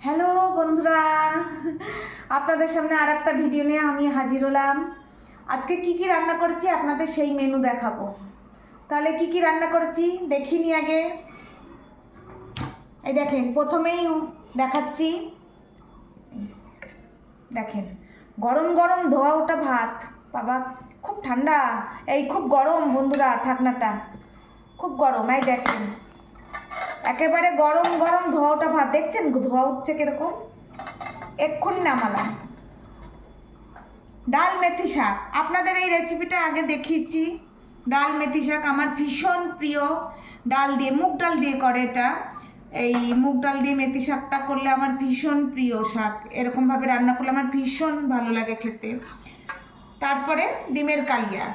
Hello বন্ধুরা, আপনাদের সামনে আর একটা ভিডিও নিয়ে আমি হাজির হলাম। আজকে কি কি রান্না করেছি আপনাদের সেই মেনু দেখাবো। তাহলে কি কি রান্না করেছি দেখিনি আগে। এই দেখেন, প্রথমেই দেখাচ্ছি। দেখেন, গরম গরম ধোয়া ওঠা ভাত। বাবা খুব ঠান্ডা, এই খুব গরম বন্ধুরা, ঠাকনাটা খুব গরম। এই দেখেন, একেবারে গরম গরম ধোয়া ওঠা ভাত। দেখছেন ধোয়া উঠছে কিরকম? এক্ষুনি নামালাম। ডাল মেথি শাক, আপনাদের এই রেসিপিটা আগে দেখিয়েছি। ডাল মেথি শাক আমার ভীষণ প্রিয়। ডাল দিয়ে, মুগ ডাল দিয়ে করে এটা। এই মুগ ডাল দিয়ে মেথি শাকটা করলে আমার ভীষণ প্রিয় শাক। এরকমভাবে রান্না করলে আমার ভীষণ ভালো লাগে খেতে। তারপরে ডিমের কালিয়া,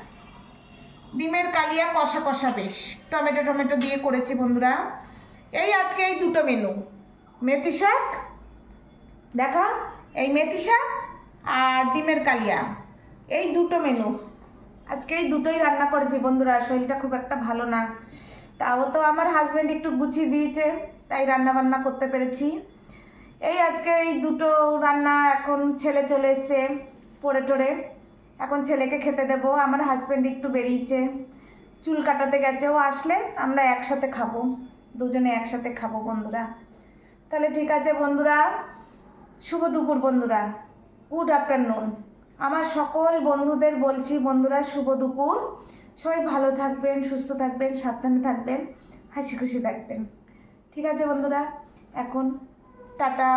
ডিমের কালিয়া কষা কষা বেশ টমেটো টমেটো দিয়ে করেছি বন্ধুরা। এই আজকে এই দুটো মেনু, মেথি শাক দেখা, এই মেথি শাক আর ডিমের কালিয়া, এই দুটো মেনু আজকে, এই দুটোই রান্না করেছি বন্ধুরা। শরীরটা খুব একটা ভালো না, তাও তো আমার হাজব্যান্ড একটু গুছিয়ে দিয়েছে, তাই রান্না বান্না করতে পেরেছি। এই আজকে এই দুটো রান্না। এখন ছেলে চলে এসছে পড়ে টোরে, এখন ছেলেকে খেতে দেবো। আমার হাজব্যান্ড একটু বেরিয়েছে, চুল কাটাতে গেছে। ও আসলে আমরা একসাথে খাবো, দুজনে একসাথে খাবো বন্ধুরা। তাহলে ঠিক আছে বন্ধুরা, শুভ দুপুর বন্ধুরা, গুড আফটারনুন। আমার সকল বন্ধুদের বলছি বন্ধুরা, শুভ দুপুর। সবাই ভালো থাকবেন, সুস্থ থাকবেন, সাবধানে থাকবেন, হাসি খুশি থাকবেন। ঠিক আছে বন্ধুরা, এখন টাটা।